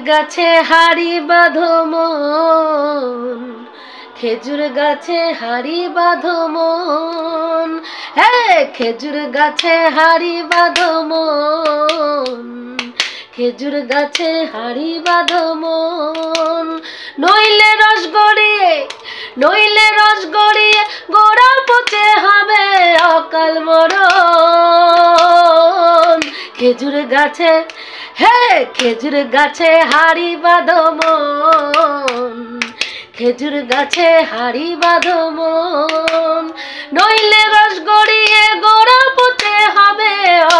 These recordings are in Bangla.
গাছে হাড়ি বাঁধো মন, খেজুর গাছে হাড়ি বাঁধো মন, হ্যাঁ খেজুর গাছে হাড়ি বাঁধো মন, খেজুর গাছে হাড়ি বাঁধো মন, নইলে রস গড়িয়ে গোড়া পচে হবে অকাল মরণ। খেজুর গাছে হ্যাঁ খেজুর গাছে হাড়ি বাঁধো মন, খেজুর গাছে হাড়ি বাঁধো মন, নইলে রস গড়িয়ে গোড়া পচে হবে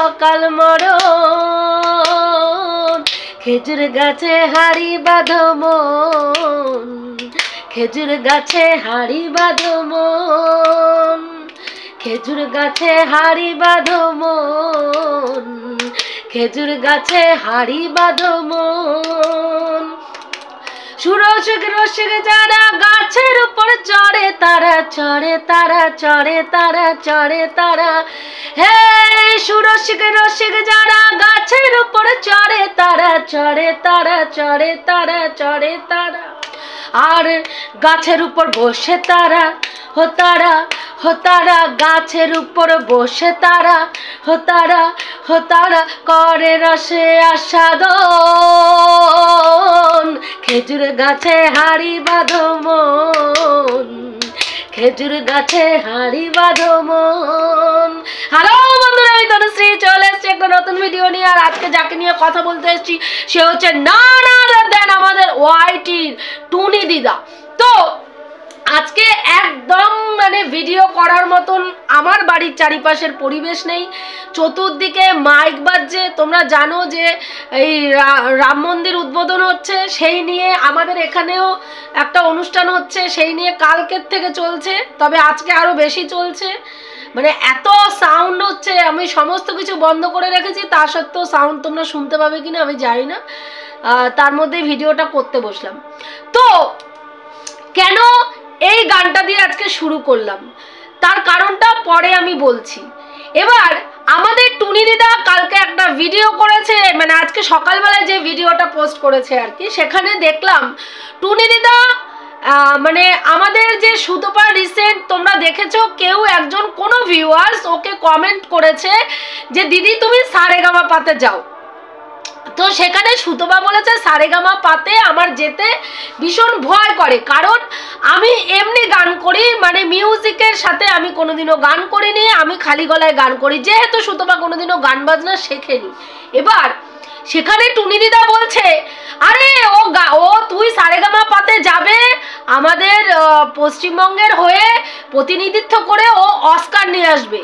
অকাল মরণ। খেজুর গাছে হাড়ি বাঁধো মন, খেজুর গাছে হাড়ি বাঁধো মন, খেজুর গাছে হাড়ি বাঁধো মন, খেজুর গাছে হাড়ি বাঁধো মন। সুরসিক রসিক যারা গাছের উপর চড়ে তারা চড়ে তারা চড়ে তারা চড়ে তারা, হ্যাঁ সুরসিক রসিক যারা গাছের উপর চড়ে তারা চড়ে তারা চড়ে তারা চড়ে তারা, আর গাছের উপর বসে তারা হো তারা হো তারা, গাছের উপর বসে তারা হো তারা হো তারা, করে রসে আস্বাদন। খেজুর গাছে হাড়ি বাঁধো মন, খেজুর গাছে হাড়ি বাঁধো মন। হ্যালো বন্ধুরা, আমি তনুশ্রী চলে এসেছি একটা নতুন ভিডিও নিয়ে। আর আজকে যাকে নিয়ে কথা বলতে এসেছি সে হচ্ছে না দেন আমাদের ওয়াইটির টুনি দিদা। তো আজকে একদম মানে ভিডিও করার মতন আমার বাড়ির চারিপাশের পরিবেশ নেই, চতুর্দিকে মাইক বাজছে। তোমরা জানো যে এই রাম মন্দির উদ্বোধন হচ্ছে, সেই নিয়ে আমাদের এখানেও একটা অনুষ্ঠান হচ্ছে, সেই নিয়ে কালকের থেকে চলছে, তবে আজকে আরও বেশি চলছে। মানে এত সাউন্ড হচ্ছে, আমি সমস্ত কিছু বন্ধ করে রেখেছি, তা সত্ত্বেও সাউন্ড তোমরা শুনতে পাবে কিনা আমি জানি না, তার মধ্যে ভিডিওটা করতে বসলাম। তো কেন এই গানটা দিয়ে আজকে শুরু করলাম তার কারণটা পরে আমি বলছি। এবার আমাদের টুনি দিদা কালকে একটা ভিডিও করেছে, মানে আজকে সকালবেলায় যে ভিডিওটা পোস্ট করেছে আর কি, সেখানে দেখলাম টুনি দিদা মানে আমাদের যে সুতপা রিসেন্ট তোমরা দেখেছো, কেউ একজন কোনো ভিউয়ার্স ওকে কমেন্ট করেছে যে দিদি তুমি সারেগামা পাতে যাও। তো সেখানে সুতপা বলেছে সারেগামা পাতে আমার যেতে ভীষণ ভয় করে, কারণ আমি এমনি গান করি, মানে মিউজিকের সাথে আমি কোনোদিনও গান করিনি, আমি খালি গলায় গান করি, যেহেতু সুতপা কোনোদিনও গান বাজনা শেখেনি। এবার সেখানে টুনি দিদা বলছে আরে ও তুই সারেগামা পাতে যাবে, আমাদের পশ্চিমবঙ্গের হয়ে প্রতিনিধিত্ব করে ও অস্কার নিয়ে আসবে।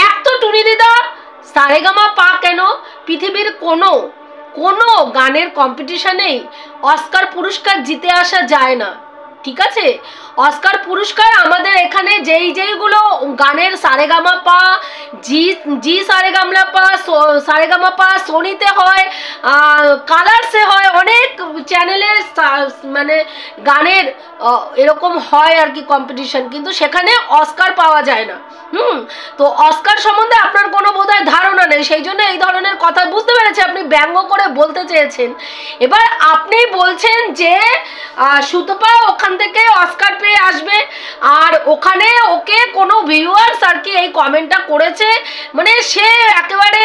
এক তো টুনি দিদা সারেগামা পা কেন, পৃথিবীর কোনো গানের কম্পিটিশনেই অস্কার পুরস্কার জিতে আসা যায় না, ঠিক আছে? অস্কার পুরস্কার আমাদের এখানে যেইগুলো গানের সারেগামা পা, জি সারেগামা পা সোনিতে হয়, কালার্সে হয়, অনেক চ্যানেলে মানে গানের এরকম হয় আর কি কম্পিটিশন, কিন্তু সেখানে অস্কার পাওয়া যায় না। তো অস্কার সম্বন্ধে আপনার কোনো বোধহয় ধারণা নেই, সেই জন্য এই ধরনের কথা বুঝতে পেরেছি, আপনি ব্যঙ্গ করে বলতে চেয়েছেন। এবার আপনি বলছেন যে সুতপা ওখান থেকে অস্কার পেয়ে আসবে, আর ওখানে ওকে কোনো ভিউয়ার্স আর কি এই কমেন্টটা করেছে, মানে সে একেবারে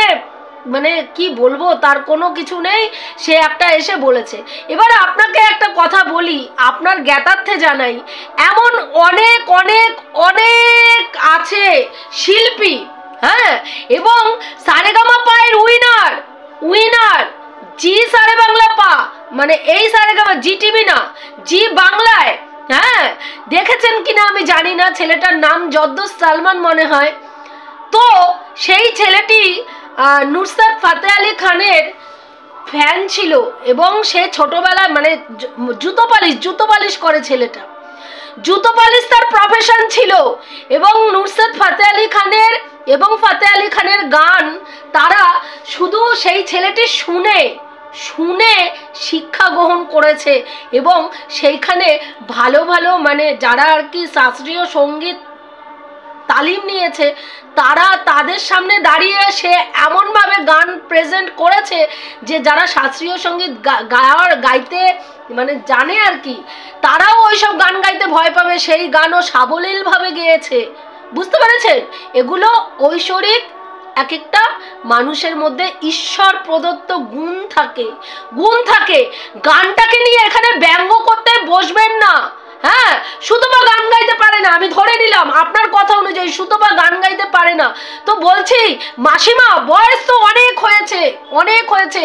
মানে কি বলবো, তার কোনো কিছু নেই, সে একটা এসে বলেছে। এবার আপনাকে একটা কথা বলি, আপনার জ্ঞাতার্থে জানাই, এমন অনেক অনেক অনেক আছে শিল্পী, হ্যাঁ, এবং সারেগামা পায়ের উইনার জি সারে বাংলা পা, মানে এই সারেগামা জি টিভি না, জি বাংলায়, হ্যাঁ দেখেছেন কিনা আমি জানি না, ছেলেটার নাম জদ্দুস সালমান মনে হয়। তো সেই ছেলেটি নুসরাত ফাতে আলী খানের ফ্যান ছিল, এবং সে ছোটবেলায় মানে জুতো পালিশ করে, ছেলেটা জুতো পালিশ তার প্রফেশন ছিল, এবং নুসরাত ফাতে আলী খানের এবং ফাতে আলী খানের গান তারা শুধু সেই ছেলেটি শুনে শিক্ষা গ্রহণ করেছে, এবং সেইখানে ভালো ভালো মানে যারা আর কি শাস্ত্রীয় সঙ্গীত তালিম নিয়েছে, তারা তাদের সামনে দাঁড়িয়ে সে এমনভাবে গান প্রেজেন্ট করেছে যে যারা শাস্ত্রীয় সঙ্গীত গাইতে মানে জানে আর কি, তারাও ওইসব গান গাইতে ভয় পাবে, সেই গানও সাবলীলভাবে গেয়েছে। বুঝতে পেরেছেন? এগুলো ঐশ্বরিক এক একটা মানুষের মধ্যে ঈশ্বর প্রদত্ত গুণ থাকে। গানটাকে নিয়ে এখানে ব্যঙ্গ করতে বসবেন না। হ্যাঁ, সুতপা গান গাইতে পারে না, আমি ধরে নিলাম আপনার কথা অনুযায়ী সুতপা গান গাইতে পারে না, তো বলছি মাসিমা বয়স তো অনেক হয়েছে,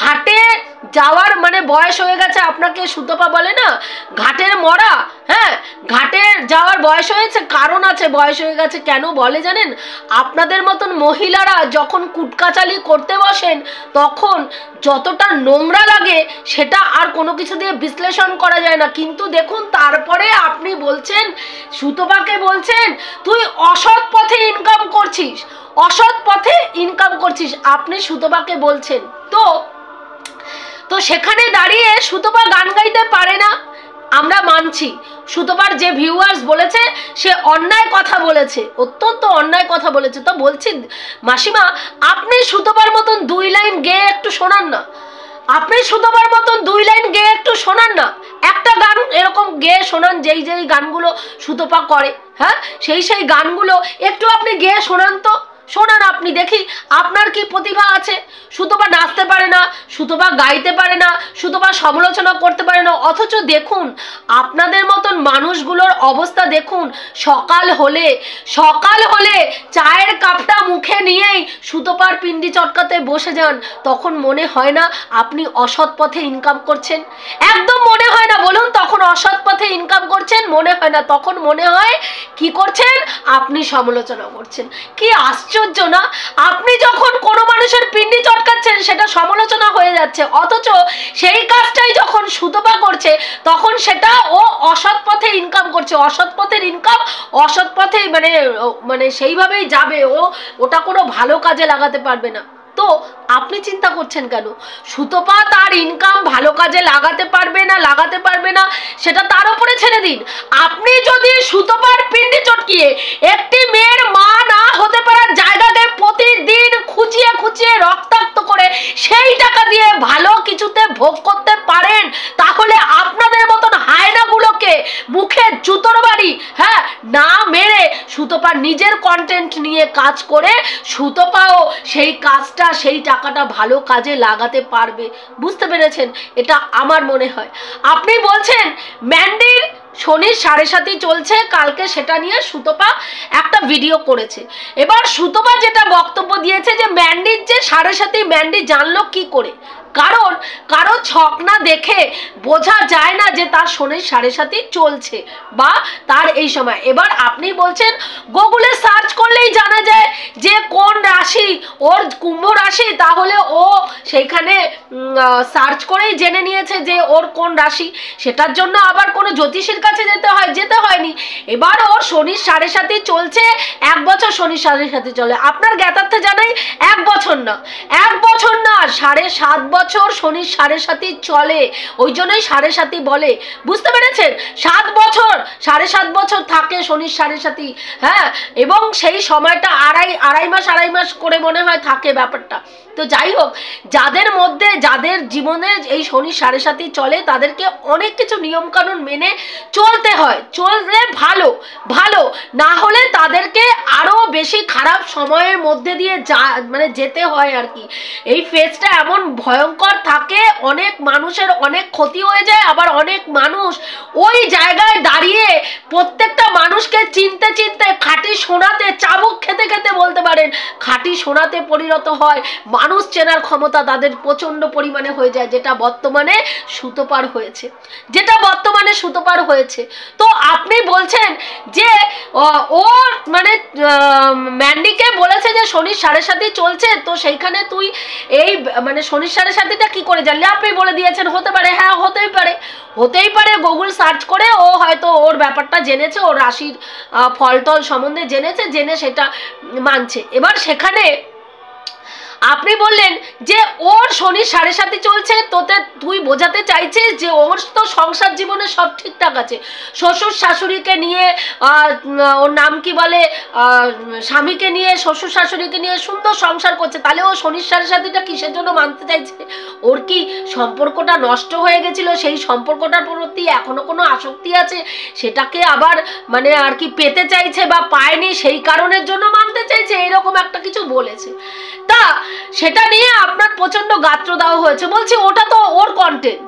ঘাটে যাওয়ার মানে বয়স হয়ে গেছে, আপনাকে সুতপা বলে না ঘাটের মরা। হ্যাঁ, ঘাটে যাওয়ার বয়স হয়েছে, কারণ আছে, বয়স হয়ে গেছে কেন বলে জানেন? আপনাদের মতন মহিলারা যখন কুটকাচালি করতে বসেন তখন যতটা নোংরা লাগে সেটা আর কোনো কিছু দিয়ে বিশ্লেষণ করা যায় না। কিন্তু দেখুন, তারপরে আপনি বলছেন, সুতপাকে বলছেন তুই অসৎ পথে ইনকাম করছিস, আপনি সুতপাকে বলছেন। তো সেখানে দাঁড়িয়ে সুতপা গান গাইতে পারে না, আমরা মানছি। সুতপার যে ভিউয়ার্স বলেছে সে অন্যায় কথা বলেছে, অত্যন্ত অন্যায় কথা বলেছে। তো বলছি মাসিমা, আপনি সুতপার মতন 2 লাইন গেয়ে একটু শোনান না, একটা গান এরকম গেয়ে শোনান, যেই গানগুলো সুতপা করে। হ্যাঁ, সেই গানগুলো একটু আপনি গেয়ে শোনান তো, শোনান আপনি, দেখি আপনার কি প্রতিভা আছে। সুতপা নাচতে পারে না, সুতপা গাইতে পারে না, সুতপা সমালোচনা করতে পারে না, অথচ দেখুন আপনাদের মতন মানুষগুলোর অবস্থা দেখুন, সকাল হলে চায়ের কাপটা মুখে নিয়েই সুতপার পিন্ডি চটকাতে বসে যান, তখন মনে হয় না আপনি অসৎ পথে ইনকাম করছেন? একদম মনে হয় না, বলুন, তখন অসৎ পথে ইনকাম করছেন মনে হয় না, তখন মনে হয় কি করছেন? আপনি সমালোচনা করছেন। কি আশ্চর্য না? আপনি যখন কোনো মানুষের পিন্ডি চটকাচ্ছেন সেটা সমালোচনা হয়ে যাচ্ছে, অথচ সেই কাজটাই যখন সুতপা করছে তখন সেটা ও অসৎ পথে ইনকাম করছে। অসৎ পথের ইনকাম অসৎ পথে মানে সেইভাবেই যাবে, ওটা কোনো ভালো কাজে লাগাতে পারবে না। তো আপনি চিন্তা করছেন কেন? সুতপা তার ইনকাম ভালো কাজে লাগাতে পারবে না সেটা তার উপরে ছেড়ে দিন। আপনি যদি সুতপার পিন্ডি চটকিয়ে একটি মেয়ের মা না হতে পারার জায়গাকে প্রতিদিন খুঁচিয়ে রক্তাক্ত করে সেই টাকা দিয়ে ভালো কিছুতে ভোগ করতে পারেন, তাহলে আপনাদের মতন হায়নাগুলোকে মুখে জুতোর বাড়ি না মেরে সুতপা নিজের কন্টেন্ট নিয়ে কাজ করে সুতপাও সেই কাজটা, সেই টাকাটা ভালো কাজে লাগাতে পারবে। বুঝতে পেরেছেন? এটা আমার মনে হয়। আপনি বলছেন ম্যান্ডির শনির 7.5 চলছে, কালকে সেটা নিয়ে সুতপা একটা ভিডিও করেছে। এবার সুতপা যেটা বক্তব্য দিয়েছে যে ম্যান্ডির যে 7.5 ম্যান্ডি জানলো কি করে, কারণ কারো ছক না দেখে বোঝা যায় না যে তার শনির 7.5 চলছে বা তার এই সময়। এবার আপনি বলছেন গুগলে সার্চ করলেই জানা যায় যে কোন রাশি ওর কুম্ভ রাশি, তাহলে ও সেইখানে সার্চ করেই জেনে নিয়েছে যে ওর কোন রাশি, সেটার জন্য আবার কোনো জ্যোতিষীর কাছে যেতে হয়নি। এবার ওর শনির 7.5 চলছে, 1 বছর শনির 7.5 চলে। আপনার জ্ঞাতার্থে জানাই 1 বছর না 7.5 বছর শনির 7.5 চলে, ওই জন্যই 7.5 বলে। বুঝতে পেরেছেন? 7 বছর থাকে শনির 7.5। হ্যাঁ, এবং সেই সময়টা আড়াই মাস করে মনে হয় থাকে ব্যাপারটা। তো যাই হোক, যাদের জীবনে এই শনির 7.5 চলে তাদেরকে অনেক কিছু নিয়ম কানুন মেনে চলতে হয়, চললে ভালো, না হলে তাদেরকে আরো বেশি খারাপ সময়ের মধ্যে দিয়ে যেতে হয় আর কি। এই ফেজটা এমন ভয়ঙ্কর থাকে, অনেক মানুষের অনেক ক্ষতি হয়ে যায়, আবার অনেক মানুষ ওই জায়গায় দাঁড়িয়ে প্রত্যেকটা মানুষকে চিনতে খাঁটি সোনাতে চাবুক খেতে বলতে পারেন খাঁটি সোনাতে পরিণত হয়। মানুষ চেনার ক্ষমতা তাদের প্রচন্ড পরিমাণে হয়ে যায়, যেটা বর্তমানে সুতপার হয়েছে। তো আপনি বলছেন যে ও মানে ম্যান্ডিকে বলেছে যে শনির 7.5 চলছে, তো সেইখানে তুই এই মানে শনির 7.5টা কি করে জানলে? আপনি বলে দিয়েছেন হতে পারে। হ্যাঁ, হতেই পারে গুগল সার্চ করে ও হয়তো ওর ব্যাপারটা জেনেছে, ওর রাশির ফলটল সম্বন্ধে জেনে সেটা মানছে। এবার সেখানে আপনি বললেন যে ওর শনির 7.5 চলছে, তুই বোঝাতে চাইছিস যে ওর তো সংসার জীবনে সব ঠিকঠাক আছে, শ্বশুর শাশুড়িকে নিয়ে ওর নাম কি বলে স্বামীকে নিয়ে শ্বশুর শাশুড়িকে নিয়ে সুন্দর সংসার করছে, তাহলে ও শনির সাড়ে সাথীটা কিসের জন্য মানতে চাইছে? ওর কি সম্পর্কটা নষ্ট হয়ে গেছিল, সেই সম্পর্কটার প্রতি এখনো কোনো আসক্তি আছে, সেটাকে আবার মানে আর কি পেতে চাইছে বা পায়নি সেই কারণের জন্য মানতে চাইছে, এরকম একটা কিছু বলেছে। তা সেটা নিয়ে আপনার প্রচন্ড গাত্রদাহ হয়েছে। বলছি ওটা তো ওর কন্টেন্ট,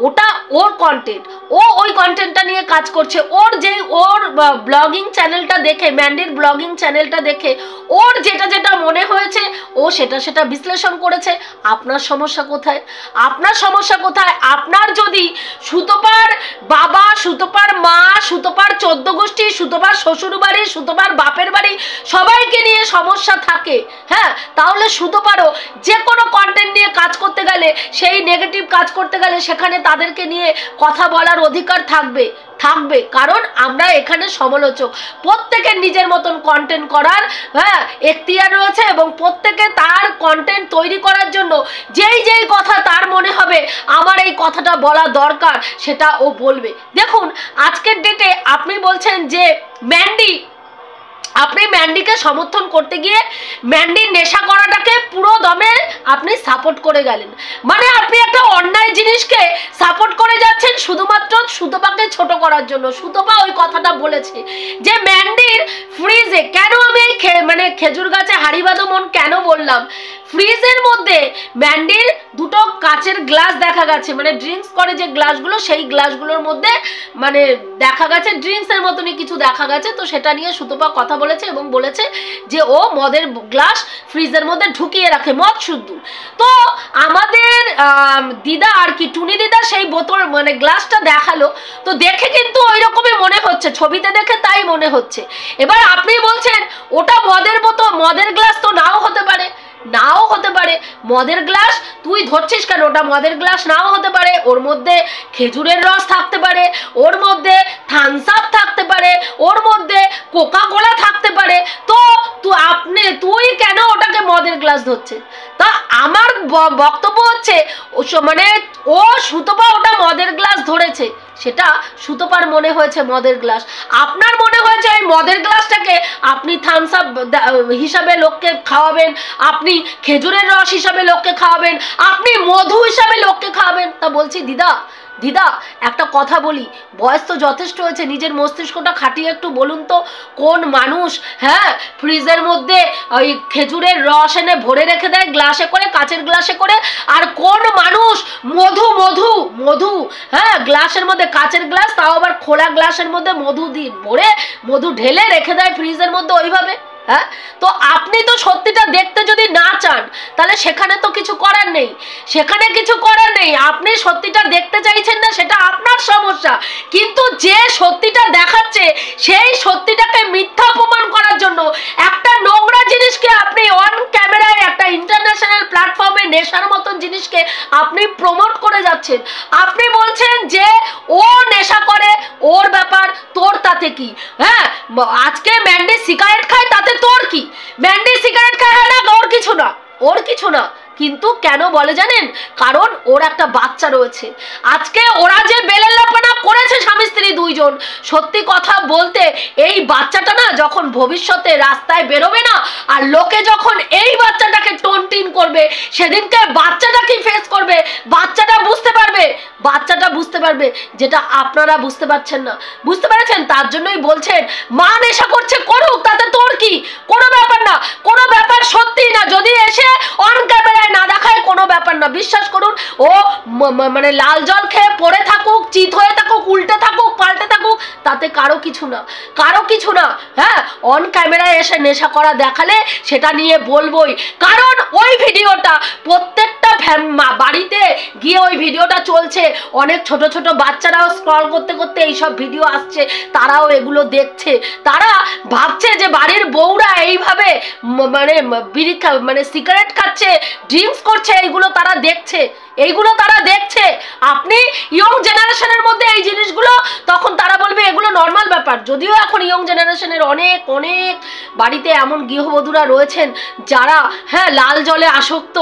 ওটা ওর কন্টেন্ট, ও ওই কন্টেন্টটা নিয়ে কাজ করছে। ওর ব্লগিং চ্যানেলটা দেখে, ম্যান্ডির ব্লগিং চ্যানেলটা দেখে ওর যেটা যেটা মনে হয়েছে ও সেটা বিশ্লেষণ করেছে। আপনার সমস্যা কোথায়? আপনার সমস্যা কোথায়? আপনার যদি সুতপার বাবা, সুতপার মা, সুতপার 14 গোষ্ঠী, সুতপার শ্বশুর বাড়ি, সুতপার বাপের বাড়ি সবাইকে নিয়ে সমস্যা থাকে, হ্যাঁ, তাহলে সুতপারও যে কোনো কন্টেন্ট নিয়ে কাজ করতে গেলে, সেই নেগেটিভ কাজ করতে গেলে সেখানে তাদেরকে নিয়ে কথা বলার অধিকার থাকবে, কারণ আমরা এখানে সমালোচক। প্রত্যেকের নিজের মতন কন্টেন্ট করার এখতিয়ার রয়েছে এবং প্রত্যেকে তার কন্টেন্ট তৈরি করার জন্য যেই কথা তার মনে হবে আমার এই কথাটা বলা দরকার সেটা ও বলবে। দেখুন আজকের ডেটে আপনি বলছেন যে আপনি ম্যান্ডিকে সমর্থন করতে গিয়ে ম্যান্ডির নেশা করাটাকে পুরো দমে আপনি সাপোর্ট করে গেলেন। মানে আপনি একটা অন্যায় জিনিসকে সাপোর্ট করে যাচ্ছেন শুধুমাত্র সুতপাকে ছোট করার জন্য। সুতপা ওই কথাটা বলেছে যে ম্যান্ডির ফ্রিজে, কেন আমি এই খেজুর গাছে হাড়ি বাঁধো মন কেন বললাম, ফ্রিজের মধ্যে ম্যান্ডির দুটো কাচের গ্লাস দেখা গেছে, মানে ড্রিঙ্কস করে যে গ্লাসগুলো, সেই গ্লাসগুলোর মধ্যে মানে দেখা গেছে ড্রিঙ্কসের মতনই কিছু দেখা গেছে। তো সেটা নিয়ে সুতপা কথা বলেছে এবং বলেছে যে ও মদের গ্লাস ফ্রিজের মধ্যে ঢুকিয়ে রাখে, মদ শুদ্ধ। তো আমাদের দিদা আর কি টুনি দিদা সেই বোতল মানে গ্লাসটা দেখালো, তো দেখে কিন্তু ওই রকমই মনে হচ্ছে, ছবিতে দেখে তাই মনে হচ্ছে। এবার আপনি বলছেন ওটা মদের বোতল, মদের গ্লাস তো নাও হতে পারে, মদের গ্লাস তুই ধরছিস কেন? ওটা মদের গ্লাস নাও হতে পারে, ওর মধ্যে খেজুরের রস থাকতে পারে, ওর মধ্যে থামস আপ থাকতে পারে, ওর মধ্যে কোকা কোলা থাকতে পারে। তো তুই কেন ওটাকে মদের গ্লাস ধরছিস? তা আমার বক্তব্য হচ্ছে মানে ও সুতপা ওটা মদের গ্লাস ধরেছে, সেটা সুতপার মনে হয়েছে মদের গ্লাস, আপনার মনে হয়েছে ওই মদের গ্লাসটাকে আপনি থামস আপ হিসাবে লোককে খাওয়াবেন, আপনি খেজুরের রস হিসাবে লোককে খাওয়াবেন, আপনি মধু হিসাবে লোককে খাওয়াবেন। তা বলছি দিদা একটা কথা বলি, বয়স তো যথেষ্ট হয়েছে, নিজের মস্তিষ্কটা খাটিয়ে একটু বলুন তো, কোন মানুষ ফ্রিজের মধ্যে ওই খেজুরের রস এনে ভরে রেখে দেয় গ্লাসে করে, কাচের গ্লাসে করে, আর কোন মানুষ মধু গ্লাসের মধ্যে, কাচের গ্লাস তাও আবার খোলা গ্লাসের মধ্যে মধু ভরে মধু ঢেলে রেখে দেয় ফ্রিজের মধ্যে ওইভাবে? তো আপনি তো সত্যিটা দেখতে যদি না চান তাহলে সেখানে তো কিছু করার নেই, আপনি সত্যিটা দেখতে চাইছেন না, সেটা আপনার সমস্যা। কিন্তু যে সত্যিটা দেখাচ্ছে সেই সত্যিটাকে মিথ্যা প্রমাণ করার জন্য একটা নোংরা জিনিসকে আপনি অন ক্যামেরায় একটা ইন্টারন্যাশনাল প্ল্যাটফর্মে নেশার মতন জিনিসকে আপনি প্রমোট করে যাচ্ছেন। আপনি বলছেন যে ও নেশা করে, ওর ব্যাপার, তোর তাতে কি? আজকে ম্যান্ডি সিগারেট খায়, তাতে তোর কি? ম্যান্ডি সিগারেট খায় না, ওর কিছু না, কিন্তু কেন বলে জানেন? কারণ ওর একটা বাচ্চা রয়েছে। আজকে ওরা যে বেলেল্লাপনা করেছে স্বামী স্ত্রী দুইজন, সত্যি কথা বলতে এই বাচ্চাটা না যখন ভবিষ্যতে রাস্তায় বেরোবে না, আর লোকে যখন এই বাচ্চাটাকে টোনটিন করবে, সেদিনকে বাচ্চাটা কি ফেস করবে, বাচ্চাটা বুঝতে পারবে যেটা আপনারা বুঝতে পারছেন না। বুঝতে পারছেন? তার জন্যই বলছেন মা নেশা করছে, করুক, তাতে তোর কি? কোনো ব্যাপার না, কোনো ব্যাপার সত্যি না। যদি এসে অন ক্যামেরায় না দেখায় কোনো ব্যাপার না, বিশ্বাস করুন। ও মানে লাল জল খেয়ে পড়ে থাকুক, চিত হয়ে থাকুক, উল্টে থাকুক, পাল্টে থাকুক, তাতে কারো কিছু না। অন ক্যামেরায় এসে নেশা করা দেখালে সেটা নিয়ে বলবোই, কারণ ওই ভিডিওটা প্রত্যেকটা বাড়িতে গিয়ে ওই ভিডিওটা চলছে, অনেক ছোট ছোট বাচ্চারাও স্ক্রল করতে করতে এইসব ভিডিও আসছে, তারাও এগুলো দেখছে, তারা ভাবছে যে বাড়ির বউরা এইভাবে মানে সিগারেট খাচ্ছে, ড্রিঙ্কস করছে, এইগুলো তারা দেখছে। আপনি ইয়ং জেনারেশনের মধ্যে এই জিনিসগুলো, তখন তারা বলবে এগুলো নর্মাল ব্যাপার। যদিও এখন ইয়ং জেনারেশনের অনেক অনেক বাড়িতে এমন গৃহবধূরা রয়েছেন যারা হ্যাঁ লাল জলে আসক্ত,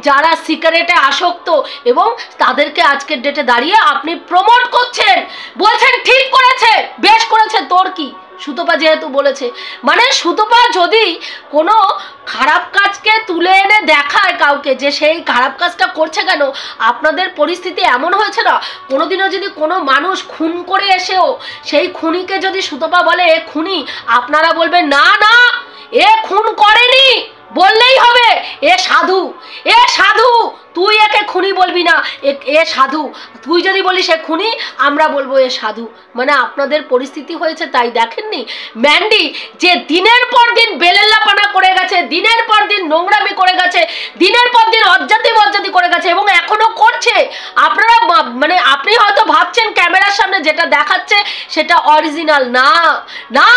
যারা সিগারেটে আসক্ত, এবং তাদেরকে আজকের ডেটে দাঁড়িয়ে আপনি প্রমোট করছেন, বলছেন ঠিক করেছে, বেশ করেছে, তোর কি? সুতপা যেহেতু বলেছে, মানে সুতপা যদি কোনো খারাপ কাজকে তুলে এনে দেখায় কাউকে যে সেই খারাপ কাজটা করছে কেন, আপনাদের পরিস্থিতি এমন হয়েছে না, কোনোদিনও যদি কোনো মানুষ খুন করে এসেও সেই খুনিকে যদি সুতপা বলে এ খুনি, আপনারা বলবেন না না এ খুন করেনি, বললেই হবে এ সাধু, এ সাধু, তুই একে খুনি বলবি না, এ সাধু। তুই যদি বলিস এ খুনি, আমরা বলবো এ সাধু। মানে আপনাদের পরিস্থিতি হয়েছে তাই। দেখেননি ম্যান্ডি যে দিনের পর দিন বেলেল্লাপানা করে গেছে, দিনের পর দিন নোংরামি করে গেছে, দিনের পর দিন অজ্জাতি করে গেছে, এবং এখনো করছে। আপনারা মানে আপনি হয়তো ভাবছেন ক্যামেরার সামনে যেটা দেখাচ্ছে সেটা অরিজিনাল, না না,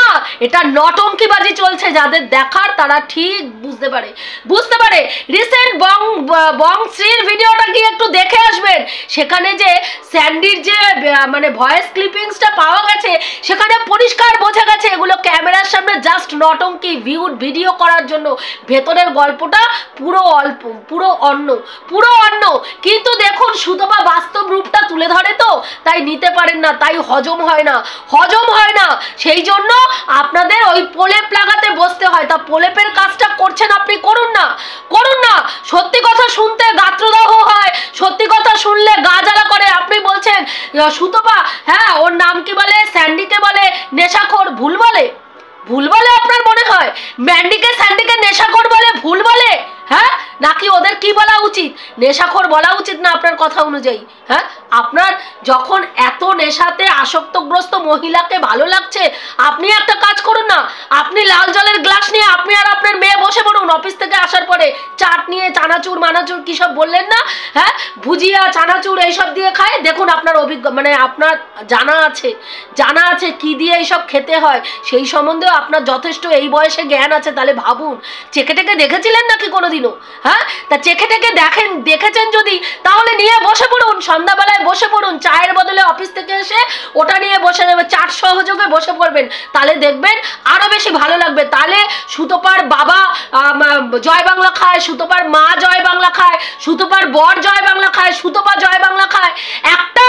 এটা নটঙ্কিবাজি চলছে। যাদের দেখার তারা ঠিক বুঝতে পারে। রিসেন্ট বংশ্রীর ভিডিওটা গিয়ে একটু দেখে আসবেন। সেখানে যে স্যান্ডির যে মানে ভয়েস ক্লিপিংসটা পাওয়া গেছে, সেখানে পরিষ্কার বোঝা গেছে এগুলো ক্যামেরার সামনে জাস্ট নটঙ্কি ভিডিও করার জন্য। ভেতরের গল্পটা পুরো অন্য। কিন্তু দেখুন সুতপা বাস্তব রূপটা তুলে ধরে তো, তাই নিতে পারেন না, তাই হজম হয় না। সেই জন্য আপনাদের ওই প্রলেপ লাগাতে বসতে হয়। তা প্রলেপের কাজটা করছেন আপনি, করুন না। সত্যি কথা শুনতে গাত্রদাহ হয়, সত্যি কথা শুনলে গা জ্বালা করে। আপনি বলছেন সুতপা, হ্যাঁ ওর নাম কি বলে, স্যান্ডিকে বলে নেশাখোর, ভুল বলে আপনার মনে হয়? ম্যান্ডিকে স্যান্ডিকে নেশাখোর বলে, ভুল বলে? হ্যাঁ, নাকি ওদের কি বলা উচিত? নেশাখোর বলা উচিত না আপনার কথা অনুযায়ী? হ্যাঁ, আপনার যখন এত নেশাতে আসক্তগ্রস্ত মহিলাকে ভালো লাগছে, আপনি একটা কাজ করুন না, আপনি লাল জলের গ্লাস নিয়ে আপনি আর আপনার মেয়ে বসে পড়ুন অফিস থেকে আসার পরে, চাট নিয়ে চানাচুর মানাচুর কি সব বললেন না, হ্যাঁ ভুজিয়া চানাচুর এইসব দিয়ে খায়। দেখুন আপনার মানে আপনার জানা আছে কি দিয়ে এইসব খেতে হয়, সেই সম্বন্ধেও আপনার যথেষ্ট এই বয়সে জ্ঞান আছে। তাহলে ভাবুন, চেখে টেকে দেখেছিলেন নাকি কোনোদিনও? হ্যাঁ, তা চেখে টেকে দেখেছেন যদি, তাহলে নিয়ে বসে পড়ুন, সন্ধ্যাবেলায় বসে পড়ুন, চায়ের বদলে অফিস থেকে এসে ওটা নিয়ে বসে নেবে, চাট সহযোগে বসে পড়বেন, তাহলে দেখবেন আরো বেশি ভালো লাগবে। তাহলে সুতপার বাবা জয় বাংলা খায়, সুতপার মা জয় বাংলা খায়, সুতপার বর জয় বাংলা খায়, সুতপা জয় বাংলা খায়। একটা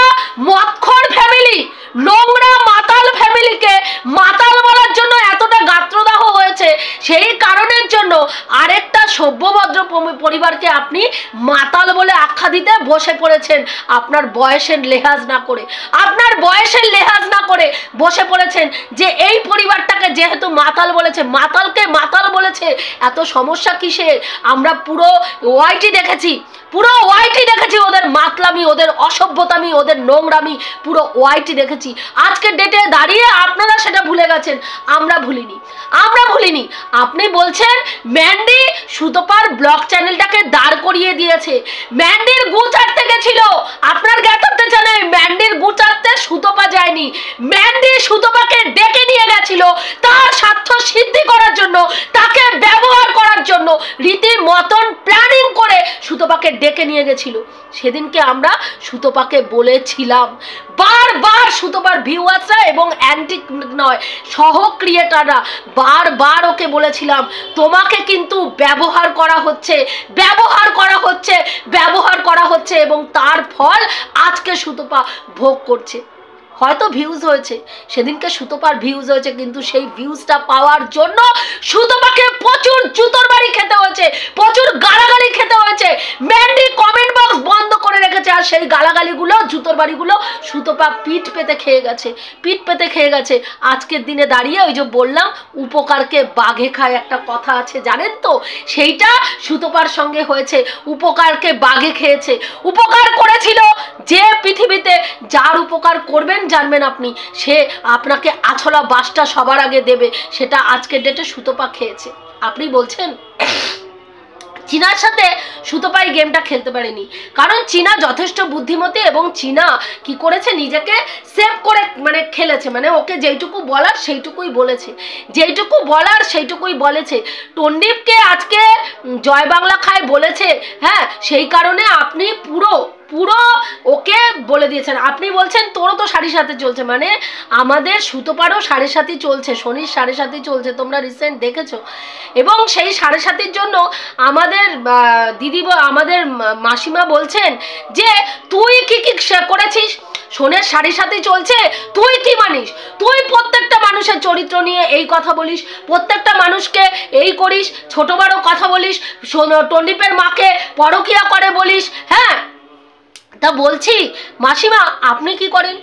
মদখোর ফ্যামিলি, নোংরা মাতাল ফ্যামিলিকে মাতাল বলার জন্য এতটা গাত্রদাহ হয়েছে, সেই কারণের জন্য আরেকটা সভ্যভদ্র পরিবারকে আপনি মাতাল বলে আখ্যা দিতে বসে পড়েছেন। আপনার বয়সের লেহাজ না করে বসে পড়েছেন যে এই পরিবারটাকে যেহেতু মাতাল বলেছে, মাতালকে মাতাল বলেছে, এত সমস্যা কিসের? আমরা পুরো ওয়াইটি দেখেছি, ওদের মাতলামি, ওদের অসভ্যতামি, ওদের নোংরামি পুরো ওয়াইটি দেখেছি। আজকের ডেটে দাঁড়িয়ে আপনারা সেটা ভুলে গেছেন, আমরা ভুলিনি। আপনি বলছেন ম্যান্ডি সুতপার ব্লগ চ্যানেলটাকে দাঁড় করিয়ে দিয়েছে, ম্যান্ডির গু চাটতে গেছিল। আপনার জ্ঞাতার্থে জানে ম্যান্ডির গু চাটতে সুতপা যায়নি, ম্যান্ডি সুতপাকে ডেকে নিয়ে গেছিল তার স্বার্থ সিদ্ধি করার জন্য, তাকে ব্যবহার করার জন্য, রীতিমতন প্ল্যানিং করে সুতপাকে ডেকে নিয়ে গেছিল। সেদিনকে আমরা সুতপাকে বলেছিলাম, বারবার সুতপার ভিউয়ার্সরা এবং অ্যান্টি নয় সহ ক্রিয়েটাররা বারবার ওকে বলেছিলাম, তোমাকে কিন্তু ব্যবহার করা হচ্ছে, এবং তার ফল আজকে সুতপা ভোগ করছে। হয়তো ভিউজ হয়েছে, সেদিনকে সুতপার ভিউজ হয়েছে, কিন্তু সেই ভিউজটা পাওয়ার জন্য সুতপাকে প্রচুর জুতোর বাড়ি খেতে হয়েছে, প্রচুর গালাগালি খেতে হয়েছে। ম্যান্ডি কমেন্ট বক্স বন্ধ করে রেখেছে, আর সেই গালাগালিগুলো, জুতোর বাড়িগুলো সুতপা পিঠ পেতে খেয়ে গেছে। আজকের দিনে দাঁড়িয়ে ওই যে বললাম উপকারকে বাঘে খায়, একটা কথা আছে জানেন তো, সেইটা সুতপার সঙ্গে হয়েছে। উপকারকে বাঘে খেয়েছে, উপকার করেছিল যে পৃথিবীতে, যার উপকার করবেন জানবেন আপনি, সে আপনাকে আছলা বাসটা সবার আগে দেবে, সেটা আজকের ডেটে সুতপা খেয়েছে। আপনি বলছেন চীনার সাথে সুতপা এই গেমটা খেলতে পারেনি, কারণ চীনা যথেষ্ট বুদ্ধিমতী, এবং চীনা কি করেছে, নিজেকে সেভ করে মানে খেলেছে, মানে ওকে যেইটুকু বলার সেইটুকুই বলেছে। টন্ডিপকে আজকে জয় বাংলা খায় বলেছে, হ্যাঁ সেই কারণে আপনি পুরো ওকে দিয়েছেন। আপনি বলছেন তোরও তো সাড়ে সাথে চলছে, মানে আমাদের সুতোপারও সাড়ে সাথে চলছে, শনির সাড়ে সাথে চলছে, তোমরা রিসেন্ট দেখেছো। এবং সেই সাড়ে সাতির জন্য আমাদের দিদি আমাদের মাসিমা বলছেন যে তুই কি কি করেছিস, শোনের সাড়ে সাথে চলছে, তুই কি মানিস? তুই প্রত্যেকটা মানুষের চরিত্র নিয়ে এই কথা বলিস, প্রত্যেকটা মানুষকে এই করিস, ছোট বড় কথা বলিস, টন্ডিপের মাকে পরকিয়া করে বলিস। হ্যাঁ, তা বলছি মাসিমা আপনি কি করেন?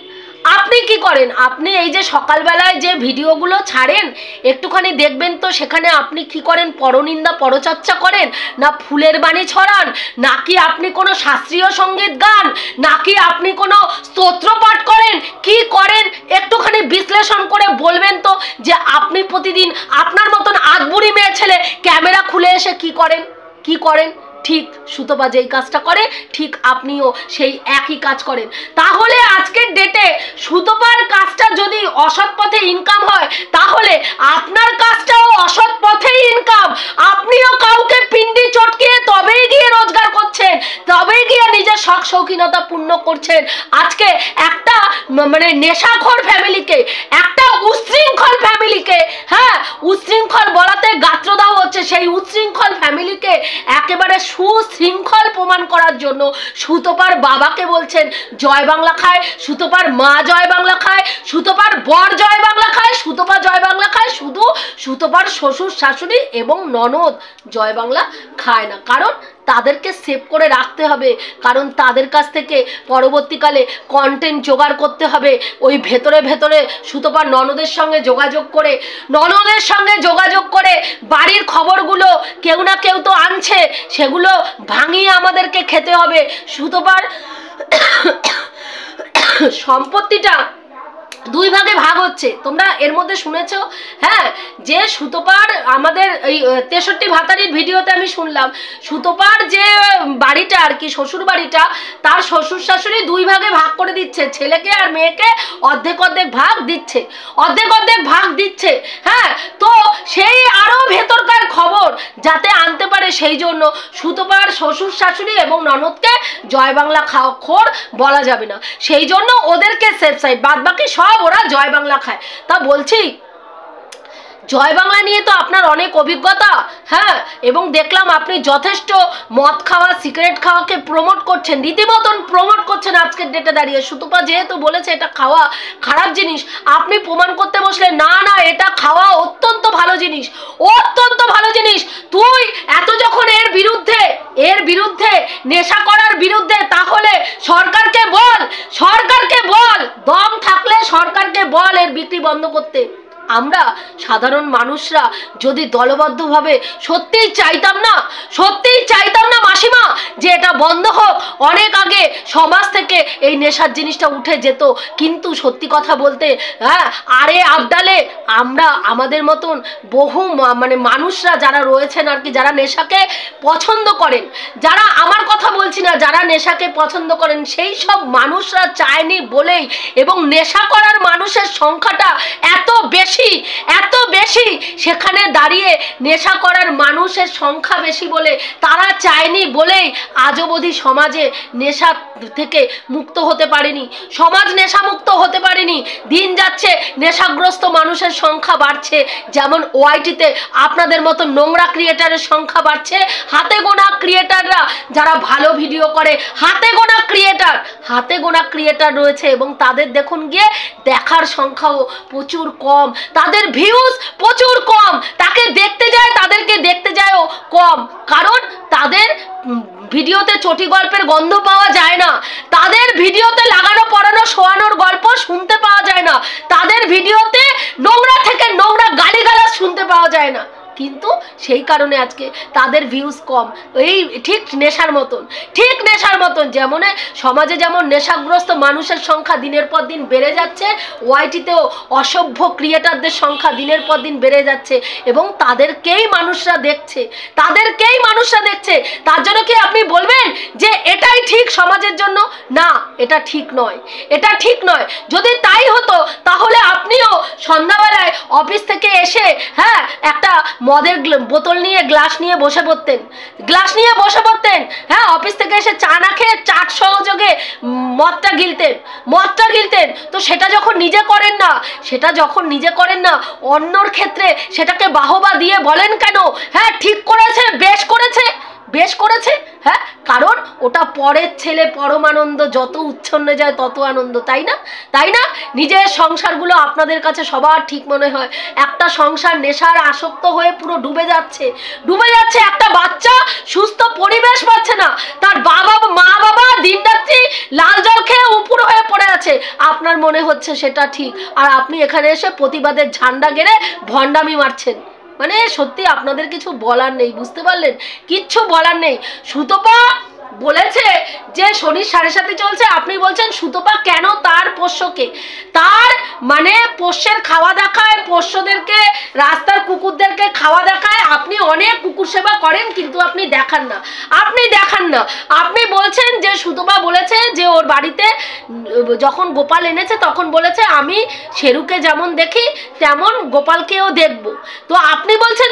আপনি কি করেন? আপনি এই যে সকালবেলায় যে ভিডিওগুলো ছাড়েন একটুখানি দেখবেন তো, সেখানে আপনি কি করেন? পরনিন্দা পরচর্চা করেন, না ফুলের বাণী ছড়ান, নাকি আপনি কোনো শাস্ত্রীয় সঙ্গীত গান, নাকি আপনি কোনো স্তোত্র পাঠ করেন? কি করেন একটুখানি বিশ্লেষণ করে বলবেন তো, যে আপনি প্রতিদিন আপনার মতন আধবুড়ি মেয়ে ছেলে ক্যামেরা খুলে এসে কি করেন? কি করেন? ঠিক সুতপা যেই কাজটা করে ঠিক আপনিও সেই একই কাজ করেন। তাহলে আজকের ডেটে সুতপার কাজটা যদি অসৎ পথে ইনকাম হয়, তাহলে আপনার কাজটাও অসৎ পথেই ইনকাম। আপনিও কাউকে পিন্ডি চটকিয়ে তবেই গিয়ে রোজগার করছেন, তবেই গিয়ে নিজের শখ শৌখিনতা পূর্ণ করছেন। আজকে একটা মানে নেশাখোর ফ্যামিলিকে, একটা উচ্ছৃঙ্খল ফ্যামিলিকে, হ্যাঁ উচ্ছৃঙ্খল বলাতে গাত্রদাহ হচ্ছে, সেই উচ্ছৃঙ্খল ফ্যামিলিকে একেবারে সুশৃঙ্খল প্রমাণ করার জন্য সুতপার বাবাকে বলছেন জয় বাংলা খায়, সুতপার মা জয় বাংলা খায়, সুতপার বর জয় বাংলা খায়, সুতপা জয় বাংলা খায়, শুধু সুতপার শ্বশুর শাশুড়ি এবং ননদ জয় বাংলা খায় না। কারণ তাদেরকে সেভ করে রাখতে হবে, কারণ তাদের কাছ থেকে পরবর্তীকালে কন্টেন্ট জোগাড় করতে হবে। ওই ভেতরে ভেতরে সুতপার ননদের সঙ্গে যোগাযোগ করে বাড়ির খবরগুলো কেউ না কেউ তো আনছে, সেগুলো ভাঙিয়ে আমাদেরকে খেতে হবে। সুতপার সম্পত্তিটা দুই ভাগে ভাগ হচ্ছে, তোমরা এর মধ্যে শুনেছো। হ্যাঁ, যে সুতপার আমাদের এই 63 ভাতারির ভিডিওতে আমি শুনলাম সুতপার যে বাড়িটা আর কি শ্বশুর বাড়িটা, তার শ্বশুর শাশুড়ি দুই ভাগে ভাগ করে দিচ্ছে, ছেলেকে আর মেয়েকে অর্ধেক অর্ধেক ভাগ দিচ্ছে। হ্যাঁ, তো সেই আরো ভেতরকার খবর যাতে আনতে পারে, সেই জন্য সুতপার শ্বশুর শাশুড়ি এবং ননদকে জয় বাংলা খোর বলা যাবে না, সেই জন্য ওদেরকে সেফ সাইড, বাদ বাকি সব ওরা জয় বাংলা খায়। তা বলছি জয় বাংলা নিয়ে তো আপনার অনেক অভিজ্ঞতা। হ্যাঁ, এবং দেখলাম আপনি যথেষ্ট মদ খাওয়া সিগারেট খাওয়াকে প্রমোট করছেন, রীতিমতন প্রমোট করছেন আজকের ডেটে দাঁড়িয়ে। সুতপা যেহেতু বলেছে এটা খাওয়া খারাপ জিনিস, আপনি প্রমাণ করতে বসলে না না এটা খাওয়া অত্যন্ত ভালো জিনিস, অত্যন্ত ভালো জিনিস। তুই এত যখন এর বিরুদ্ধে নেশা করার বিরুদ্ধে, তাহলে সরকারকে বল দম থাকলে সরকারকে বল এর বিক্রি বন্ধ করতে। আমরা সাধারণ মানুষরা যদি দলবদ্ধভাবে সত্যিই চাইতাম না মাসিমা যে এটা বন্ধ হোক, অনেক আগে সমাজ থেকে এই নেশার জিনিসটা উঠে যেত। কিন্তু সত্যি কথা বলতে, হ্যাঁ আরে আবডালে আমরা আমাদের মতন বহু মানে মানুষরা যারা রয়েছেন আর কি, যারা নেশাকে পছন্দ করেন, যারা আমার কথা বলছি না, যারা নেশাকে পছন্দ করেন, সেই সব মানুষরা চায়নি বলেই, এবং নেশা করার মানুষের সংখ্যাটা এত বেশি, সেখানে দাঁড়িয়ে নেশা করার মানুষের সংখ্যা বেশি বলে, তারা চায়নি বলেই আজ অবধি সমাজে নেশা থেকে মুক্ত হতে পারেনি, সমাজ নেশা মুক্ত হতে পারেনি। দিন যাচ্ছে নেশাগ্রস্ত মানুষের সংখ্যা বাড়ছে, যেমন ওআইটিতে আপনাদের মতো নোংরা ক্রিয়েটারের সংখ্যা বাড়ছে। হাতে গোনা ক্রিয়েটাররা যারা ভালো ভিডিও করে, হাতে গোনা ক্রিয়েটার রয়েছে, এবং তাদের দেখুন গিয়ে দেখার সংখ্যাও প্রচুর কম, তাদের ভিউজ প্রচুর কম, তাদেরকে দেখতে যায়ও কম, কারণ তাদের ভিডিওতে চটি গল্পের গন্ধ পাওয়া যায় না, তাদের ভিডিওতে লাগানো পড়ানো শোয়ানোর গল্প শুনতে পাওয়া যায় না, তাদের ভিডিওতে নোংরা থেকে নোংরা গালিগালাজ শুনতে পাওয়া যায় না। কিন্তু সেই কারণে আজকে তাদের ভিউজ কম। এই ঠিক নেশার মতন যেমন সমাজে যেমন নেশাগ্রস্ত মানুষের সংখ্যা দিনের পর দিন বেড়ে যাচ্ছে, ওআইটিতেও অসভ্য ক্রিয়েটারদের সংখ্যা দিনের পর দিন বেড়ে যাচ্ছে, এবং তাদেরকেই মানুষরা দেখছে। তার জন্য কি আপনি বলবেন যে এটাই ঠিক সমাজের জন্য? না, এটা ঠিক নয়। যদি তাই হতো তাহলে আপনিও সন্ধ্যাবেলায় অফিস থেকে এসে, হ্যাঁ একটা মদের বোতল নিয়ে গ্লাস নিয়ে বসে পড়তেন, হ্যাঁ, অফিস থেকে এসে চা না খেয়ে চাট সহযোগে মদটা গিলতেন। তো সেটা যখন নিজে করেন না অন্যর ক্ষেত্রে সেটাকে বাহবা দিয়ে বলেন কেন? হ্যাঁ, ঠিক করেছে, বেশ করেছে, হ্যাঁ, কারণ ওটা পরের ছেলে, পরমানন্দ, যত উচ্ছন্নে যায় তত আনন্দ, তাই না? নিজের সংসারগুলো আপনাদের কাছে সবার ঠিক মনে হয়, একটা সংসার নেশার আসক্ত হয়ে পুরো ডুবে যাচ্ছে। একটা বাচ্চা সুস্থ পরিবেশ পাচ্ছে না, তার মা বাবা দিনরাত্রি লাল জল খেয়ে উপুর হয়ে পড়ে আছে, আপনার মনে হচ্ছে সেটা ঠিক, আর আপনি এখানে এসে প্রতিবাদের ঝান্ডা গেড়ে ভণ্ডামি মারছেন। মানে সত্যি আপনাদের কিছু বলার নেই, বুঝতে পারলেন? কিচ্ছু বলার নেই। সুতপা বলেছে যে শনি 7.5 চলছে, আপনি বলছেন সুতপা কেন তার পোষ্যকে, তার মানে পোষ্যের খাওয়া দেখায়, পোষ্যদেরকে, রাস্তার কুকুরদেরকে খাওয়া দেখায়। আপনি অনেক কুকুর সেবা করেন কিন্তু আপনি দেখান না। আপনি বলছেন যে সুতপা বলেছে যে ওর বাড়িতে যখন গোপাল এনেছে তখন বলেছে আমি শেরুকে যেমন দেখি তেমন গোপালকেও দেখব। তো আপনি বলছেন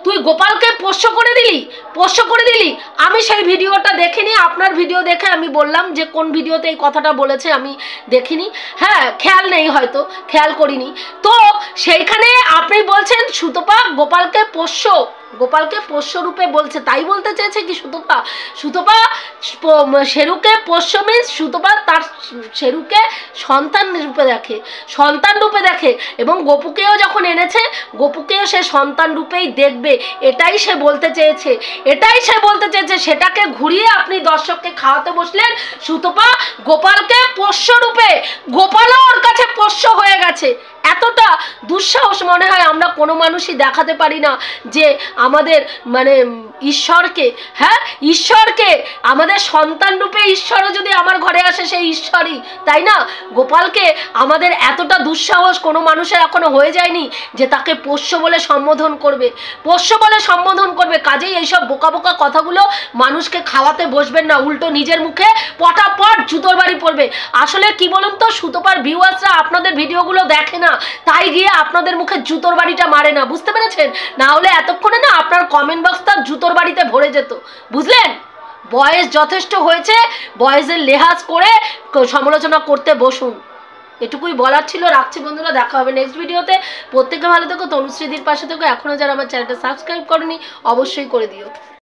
তুই গোপালকে পোষ্য করে দিলি। আমি সেই ভিডিওটা দেখিনি, আপনার ভিডিও দেখে আমি বললাম যে কোন ভিডিওতে এই কথাটা বলেছে আমি দেখিনি, হ্যাঁ, খেয়াল নেই, হয়তো খেয়াল করিনি। তো সেইখানে আপনি বলছেন সুতপা গোপালকে পোষ্য রূপে বলছে, তাই বলতে চেয়েছে কি সুতপা শেরুকে পোষ্য মিন্স সুতপা তার শেরুকে সন্তান রূপে দেখে এবং গোপুকেও যখন এনেছে গোপুকেও সে সন্তান রূপেই দেখবে, এটাই সে বলতে চেয়েছে। সেটাকে ঘুরিয়ে আপনি দর্শককে খাওয়াতে বসলেন সুতপা গোপালকে পোষ্য রূপে, গোপালও ওর কাছে পোষ্য হয়ে গেছে। এতটা দুঃসাহস মনে হয় আমরা কোনো মানুষই দেখাতে পারি না যে আমাদের মানে ঈশ্বরকে আমাদের সন্তান রূপে ঈশ্বরও যদি আমার ঘরে আসে সেই ঈশ্বরই, তাই না? গোপালকে আমাদের এতটা দুঃসাহস কোনো মানুষের এখনো হয়ে যায়নি যে তাকে পোষ্য বলে সম্বোধন করবে। কাজেই এইসব বোকা কথাগুলো মানুষকে খাওয়াতে বসবেন না, উল্টো নিজের মুখে পটাপট জুতোর বাড়ি পড়বে। আসলে কি বলুন তো, সুতপার ভিউয়ার্সরা আপনাদের ভিডিওগুলো দেখে না, তাই গিয়ে আপনাদের মুখে জুতোর বাড়িটা মারে না, বুঝতে পেরেছেন? না হলে এতক্ষণে না আপনার কমেন্ট বক্সটা জুতোর বাড়িতে ভরে যেত, বুঝলেন? বয়স যথেষ্ট হয়েছে, বয়সের লেহাজ করে সমালোচনা করতে বসুন। এটুকুই বলার ছিল। রাখছি বন্ধুরা, দেখা হবে নেক্সট ভিডিওতে। প্রত্যেকে ভালো থেকো, তনুশ্রীদির পাশে থেকো। এখনো যারা আমার চ্যানেলটা সাবস্ক্রাইব করনি অবশ্যই করে দিও।